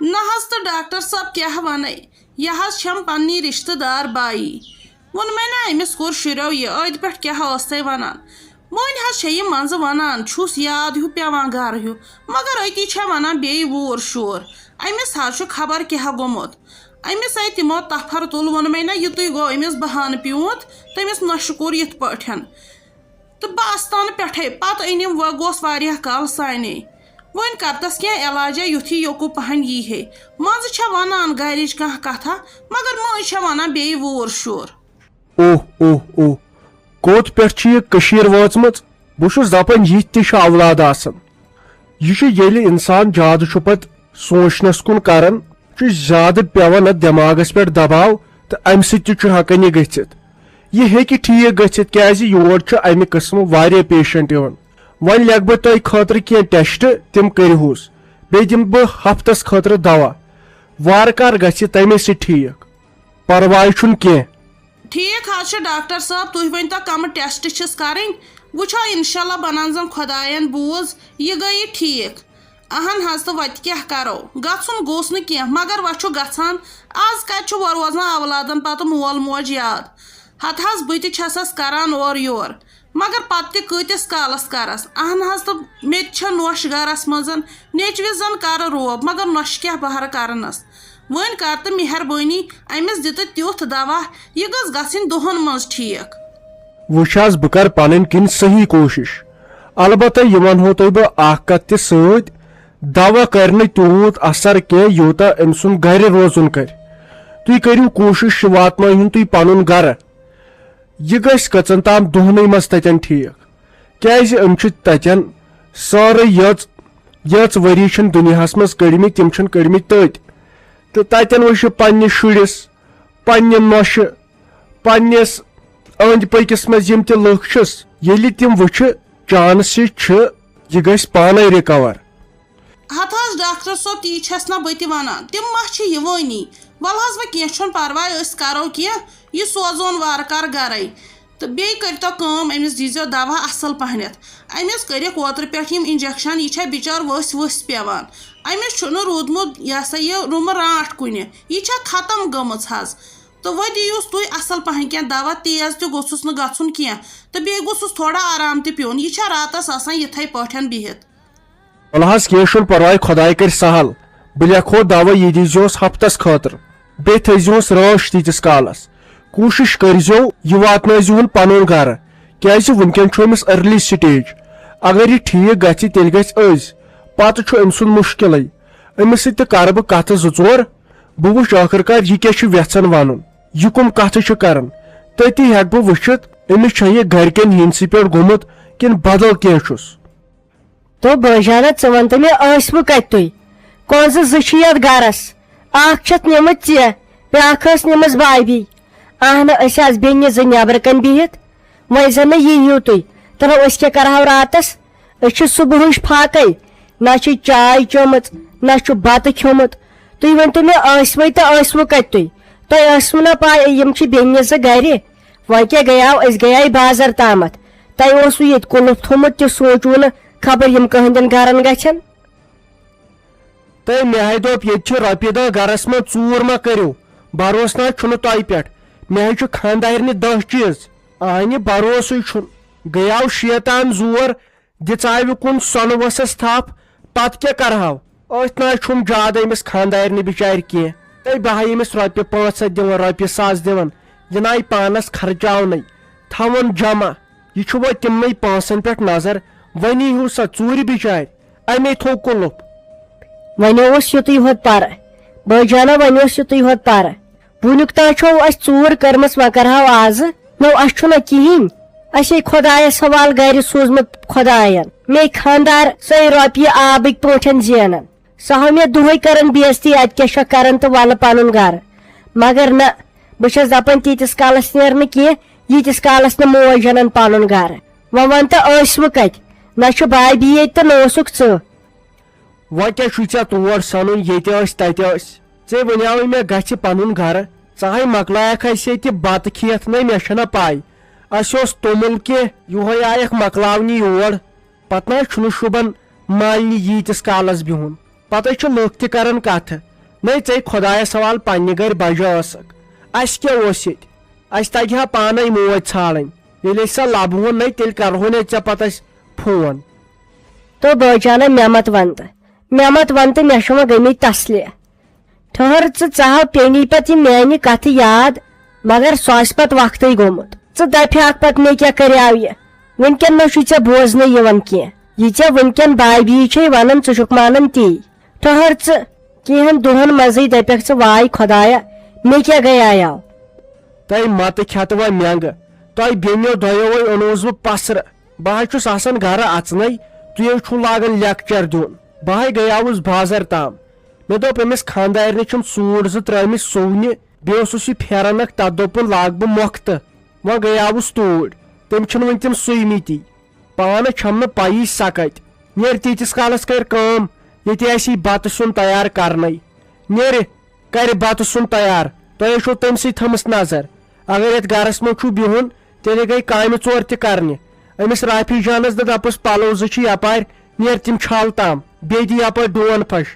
نہس تو ڈاکٹر صاحب کیا ون یہ چھم پننی رشتہ دار بائی وون میں نا امس کور شریو یہ اد پہ کیا تھی ونان ون یہ مز ونان چھس یاد ہیو پیوان گھر ہیو مگر اتی ونان بی وور شور امس خبر کیا گومت امس آئی تمو تفر تل وون میں نا یتھ گو امس بہان پیوت تمس نشہ کور یت پٹھن تو بہ استان پٹھے پتہ انم گوس واریاہ کال سانے ون کرتس کی علاجہ یتھی یوکو پہن یہ ہے مز ونان گرچ کھانا کتھا مگر مز ونان بی وور شور اوہ اوہ اوہ کوت پہ یہ واچمت بہت دپان یہ تہ اولاد آسان یہ ییلہ انسان زیادہ پت سوچنس کن کران زیادہ پیوان ات دماغس پہ دباؤ تو امہ سۭتۍ تہ ہکان یہ گژھِتھ یہ ہیکہِ ٹھیک گژھِتھ کیازِ یور امہ قسم واریاہ پیشنٹ یوان ون لکھ بہ تہ خاطر کی ٹیسٹ تم کرہوس بیٚیہِ دم بہ ہفتس خاطر دوا وار کار گژھِ تمے سۭتۍ ٹھیک پرواے چھُنہٕ کینٛہہ ٹھیک ڈاکٹر صاحب تھی ؤنتو کم ٹیسٹ چھس کریں وچھو انشاءاللہ بنان زن خدائن بوز یہ گئی ٹھیک اہن حض تو وت کیا کرو گھن گوس نا کی مگر وچھو گھان آز کت روزان اولادن پتہ مول موج یاد ہت حض بہ تس کران اور یور مگر پتہ کتس کالس کرس اہن حض تو مت نوش گرس مز نیچوس زن کر روب مگر نوش کیا بہر کرنس ون کر تو مہربانی امس دت تیوتھ دوا یہ گھس گھن دہن مز ٹھیک وچ بہ کر پنن کن صحیح کوشش البتہ یہ ونہو تہ بہ اخ کت تہ سۭتۍ دوا کر تیوت اثر کی یوتا ام سن گھر روزن کر تھی کرو کوشش واتن تھی پن گھر یہ گھس کچن تام دہنی مز تتن ٹھیک کیازِ ام تتن سارے یچ وری دنیا مز کڑمت تم کڑمت تت تو تتن وچ پنس شرس پنہ نوشہ پنس اند پکس مز یم تہ لُکھ چھس ییٚلہِ تم وچھ چانس یہ گھس پانے رِکور ہتھ حض ڈاکٹر صٲب تی چھس نا بہٕ تہِ ونان تم ما چھ یوٲنی ول حض وۄنۍ کینٛہہ چھُنہٕ پرواے أسۍ کرو کینٛہہ یہِ سوزون وارٕ کار گرے تہٕ بیٚیہِ کٔرتو کٲم أمِس دیٖزیو دوا اصل پہنتھ أمِس کٔرِکھ اوترٕ پٮ۪ٹھ یِم انجکشن یہِ چھےٚ بِچٲر ؤسۍ ؤسۍ پیوان أمِس چھُنہٕ روٗدمُت یہِ ہسا یہِ روٗمہٕ رانٛٹھ کُنہِ یہِ چھےٚ ختم گٔمٕژ حض تہٕ وۄنۍ دِیوٗس تُہۍ اصل پہن کینٛہہ دوا تیز تہِ گوٚژھُس نہٕ گژھُن کینٛہہ تہٕ بیٚیہِ گوٚژھُس تھوڑا آرام تہِ پیوٚن یہِ چھےٚ راتس آسان یِتھٕے پٲٹھۍ بِہِتھ ولحظ کی پرواے خدائے کر سہل بہ لکھو دوا یہ دیزیوس ہفتس خاطر بی تھزیوس راش تیتس کالس کوشش کرزو یہ واتنزون پنن گھر کیاز ونکن امس ارلی سٹیج اگر یہ ٹھیک گژھِ تیل گژھِ أزۍ پتہ ام سن مشکل امس سۭتۍ کر بہ کتھ زٕ ژور بہ وچھ آخر کار یہ کیا یژھان ونن یہ کم کتھ کران تتی ہیک بہ وچھت امس چھا یہ گھرکن ہندسی پہ گومت کن بدل کی چھس تو بجانا ون تو مےٚ کت تُہۍ کنٛزٕ زٕ چھِ یتھ گرس اکھ چھتھ نِمٕژ ژےٚ بیاکھ ٲس نِمٕژ بھابھی اہن أسۍ آسہٕ بیٚنہِ زٕ نٮ۪برٕ کَنۍ بِہِتھ وۄنۍ زن نہٕ یِیِو تُہۍ دپو أسۍ کیٛاہ کرہو راتس أسۍ چھِ صبحٕچ پھاکے نہ چھِ چاے چٲمٕژ نہ چھُ بتہٕ کھیوٚمُت تُہۍ ؤنتو مےٚ ٲسوٕے تہٕ ٲسوٕ کتہِ تُہۍ تۄہہِ ٲسوٕ نا پاے یِم چھِ بیٚنہِ زٕ گرِ وۄنۍ کیٛاہ گٔیاو أسۍ گٔیاے بازر تامتھ تۄہہِ اوسوٕ ییٚتہِ کُلُف تھوٚمُت تہِ سوٗنٛچوٕ نہٕ خبر یم کہندین گرن گھن تو مے دپ یہ رۄپیہِ دہ گرس من ژوٗر ما کرو بروس نا چھُنہٕ تۄہہِ پٮ۪ٹھ مے چھُ خاندارنہِ 10 چیٖز آنہِ بروسٕے چھُنہٕ گٔیاو شیطان زور دِژاوِ کُن سۄنہٕ ؤسس تھپھ پتہٕ کیٛاہ کرہو أتھۍ نا چھُم زیادٕ أمِس خاندارنہِ بِچارِ کینٛہہ تہٕ بہٕ ہا أمِس رۄپیہِ 500 دِوان رۄپیہِ 1000 دِوان یہِ ناے پانس خرچاونے تھاوُن جمع یہِ چھُ وۄنۍ تِمنٕے پونٛسن پٮ۪ٹھ نظر ونی ہو سا ژوٗرِ بِچارِ امی تھوٚو کُلُف وۄنۍ اوس یُتُے ہوت پر بٲجانا وۄنۍ اوس یُتُے ہوت پر وُنیُک تام چھو اَسہِ ژوٗر کٔرمٕژ وۄنۍ کرہو آزٕ نو اَسہِ چھُنہ کِہیٖنۍ اَسے خۄدایس حوالہٕ گرِ سوٗزمُت خۄداین مے خاندار سۄے رۄپیہِ آبٕکۍ پٲٹھۍ زینان سۄ ہا مےٚ دۄہے کران بےزتی اتہِ کیٛاہ چھکھ کران تہٕ وَلہٕ پنُن گرٕ مگر نہ بہٕ چھس دپان تیٖتِس کالس نیرِ نہٕ کینٛہہ ییٖتِس کالس نہٕ موج انن پنُن گرٕ وۄنۍ ون تہٕ ٲسوٕ کتہِ نہ چھُ بھابھی ییٚتہِ تہٕ نہ اوسُکھ ژٕ وۄنۍ کیٛاہ چھُے ژےٚ تور سنُن ییٚتہِ ٲسۍ تتہِ ٲسۍ ژےٚ ونیاوٕے مےٚ گژھِ پنُن گرٕ ژٕ ہاے مۄکلایکھ اسہِ ییٚتہِ بتہٕ کھٮ۪تھ نَے مےٚ چھنہ پاے اسہِ اوس توٚمُل کینٛہہ یِہوے آیکھ مۄکلاونہِ یور پتہٕ نہ چھُنہٕ شوٗبان مالنہِ ییٖتِس کالس بِہُن پتہٕ چھِ لُکھ تہِ کران کتھٕ نہیں ژے خدایس سوال پننہِ گھر بجا ٲسکھ اَسہِ کیٛاہ اوس ییٚتہِ اَسہِ تگہِ ہا پانے موج ژھانڈٕنۍ ییٚلہِ أسۍ سۄ لبہون نہیں تیٚلہِ کرہو نے ژےٚ پتہٕ أسۍ فون تو بٲے جانا مےٚ مت ون تہٕ مےٚ چھُ وۄنۍ گٔمٕتۍ تسلیہ ٹھہر ژٕ ہاو پیٚنی پتہٕ یہِ میانہِ کتھٕ یاد مگر سُہ آسہِ پتہٕ وقتٕے گوٚمُت ژٕ دپہاکھ پتہٕ مےٚ کیٛاہ کریاو یہِ وُنکٮ۪ن ما چھُے ژےٚ بوزنہٕ یِوان کینٛہہ یہِ ژےٚ وُنکٮ۪ن بابی چھے ونان ژٕ چھُکھ مانان تی ٹھہر ژٕ کینٛہن دۄہن منٛزٕے دپکھ ژٕ واے خۄدایا مےٚ کیٛاہ گٔیاو تۄہہِ متہٕ کھٮ۪تہٕ وۄنۍ مینٛگہٕ تۄہہِ بیٚنیو دۄیو وۄنۍ اوٚنوُس بہٕ پسرٕ بہٕ حظ چھُس آسان گرٕ اژنٕے تُہۍ حظ چھُو لاگان لیکچر دیُن بہٕ حظ گٔیاوُس بازر تام مےٚ دوٚپ أمِس خانٛدارنہِ چھُم سوٗٹ زٕ ترٲمٕتۍ سُونہِ بیٚیہِ اوسُس یہِ پھیرن اکھ تتھ دوٚپُن لاگہٕ بہٕ مۄختہٕ وۄنۍ گٔیاوُس توٗرۍ تٔمۍ چھِنہٕ وُنہِ تِم سُوۍمٕتی پانہٕ چھم نہٕ پیی سۄ کتہِ نیرِ تیٖتِس کالس کر کٲم ییٚتہِ آسی بتہٕ سیُن تیار کرنے نیرِ کرِ بتہٕ سیُن تیار تۄہہِ چھو تٔمسٕے تھٲمٕژ نظر اگر یتھ گرس منٛز چھُو بِہُن تیٚلہِ گٔے کامہِ ژور تہِ کرنہِ أمِس رافی جانس دپُس پلو زٕ چھِ یپارِ نیر تِم چھل تام بیٚیہِ دِ یپٲرۍ ڈون پھش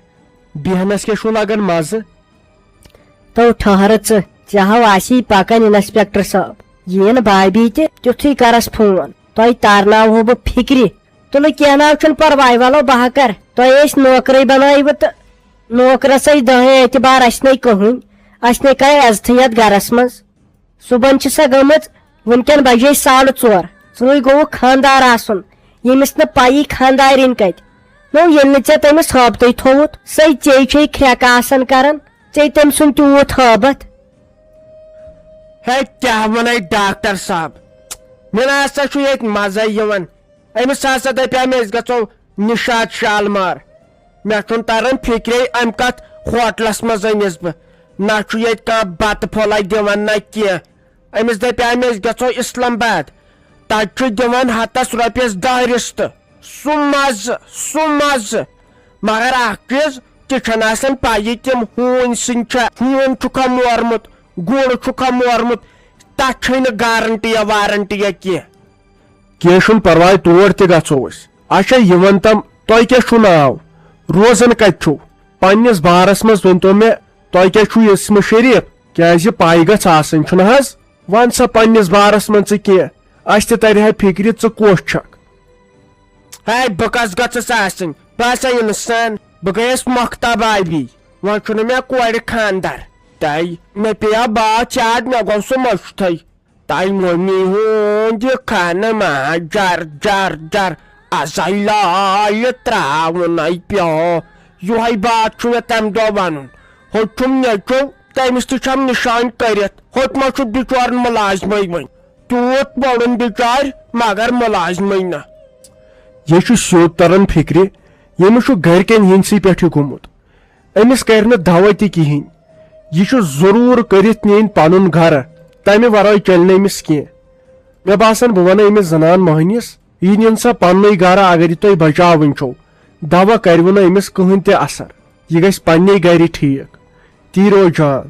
بیہنس کیٛاہ چھُو لگان مزٕ تو ٹھہر ژٕ ہاو آسی پکان انسپیکٹر صٲب یِن بابی تہِ تیُتھُے کرس فون تۄہہِ تارناوہو بہٕ فکرِ تُلہٕ کینٛہہ ناو چھُنہٕ پرواے ولو بہٕ ہا کر تۄہہِ ٲسۍ نوکرے بنٲوٕ تہٕ نوکرسے دہے اعتبار اسہِ نے کٕہٕنۍ اسہِ نے کرِ عزتھٕے یتھ گرس منٛز صبحن چھِ سۄ گٔمٕژ وُنکٮ۪ن بجے 4:30 ژٕے گوٚوُکھ خانٛدار آسُن ییٚمِس نہٕ پیی خانٛدارِنۍ کتہِ نو ییٚلہِ نہٕ ژےٚ تٔمِس ہٲبتٕے تھووُتھ سۄے ژے چھے کھرٛٮ۪کہٕ آسان کران ژےٚ تٔمۍ سُنٛد تیوٗت ہٲبتھ ہے کیٛاہ ونے ڈاکٹر صاحب مےٚ نہ ہسا چھُ ییٚتہِ مزے یِوان أمِس ہسا دپیٛاو مےٚ أسۍ گژھو نِشاط شالمار مےٚ چھُنہٕ تران فکرے امہِ کتھ ہوٹلس منٛز أنِس بہٕ نہ چھُ ییٚتہِ کانٛہہ بتہٕ پھوٚلہ دِوان نہ کینٛہہ أمِس دپیٛاو مےٚ أسۍ گژھو اسلام آباد تتہِ چھُ دِوان ہتس رۄپیس 10 رِستہٕ سُہ مزٕ مگر اکھ چیٖز تہِ چھنہٕ آسان پیی تِم ہوٗنۍ سٕنٛدۍ چھا ہوٗن چھُکھا مورمُت گُر چھُکھا مورمُت تتھ چھے نہٕ گارنٹیا وارنٹیا کینٛہہ چھُنہٕ پرواے تور تہِ گژھو أسۍ اچھا یہِ ون تم تۄہہِ کیٛاہ چھُو ناو روزان کتہِ چھُو پننِس بارس منٛز ؤنۍتو مےٚ تۄہہِ کیٛاہ چھُو اسمہِ شریٖف کیٛازِ پاے گژھِ آسٕنۍ چھُنہٕ حظ ون سا پننِس بارس منٛز ژٕ کینٛہہ اسہِ تہِ ترِ ہا فکرِ ژٕ کۄس چھکھ ہے بہٕ کس گٔژھٕس آسٕنۍ بہٕ ہسا انسان بہٕ گٔیس مۄختا بابی وۄنۍ چھُنہٕ مےٚ کورِ خانٛدر تۄہہِ مےٚ پیٚیو باتھ یاد مےٚ گوٚو سُہ مٔشتھٕے تۄہہِ مٔمی ہُنٛد یہِ خانہٕ ما جر جر جر ازے لالہِ تراوُنٕے پیٚو یِہوے بات چھُ مےٚ تمہِ دۄہ ونُن ہوٚت چھُم نیٚچو تٔمِس تہِ چھم نِشٲنۍ کٔرِتھ ہوٚت ما چھُ بِچورن مُلازمٕے وۄنۍ تیوٗت پوٚرُن بِچارِ مگر مُلازمٕے نہٕ یہِ چھُ سیوٚد تران فکرِ ییٚمِس چھُ گرِکٮ۪ن ہِنٛدسٕے پٮ۪ٹھ یہِ گوٚمُت أمِس کرِ نہٕ دوا تہِ کِہینۍ یہِ چھُ ضروٗر کٔرِتھ نِنۍ پنُن گرٕ تمہِ ورٲے چلہِ نہٕ أمِس کینٛہہ مےٚ باسان بہٕ ونہٕ أمِس زنان موہنِس یہِ نِن سا پننُے گرٕ اگر یہِ تۄہہِ بچاوٕنۍ چھو دوا کرِوٕ نہٕ أمِس کٕہٕنۍ تہِ اثر یہِ گژھِ پننہِ گرِ ٹھیٖک تی روزِ جان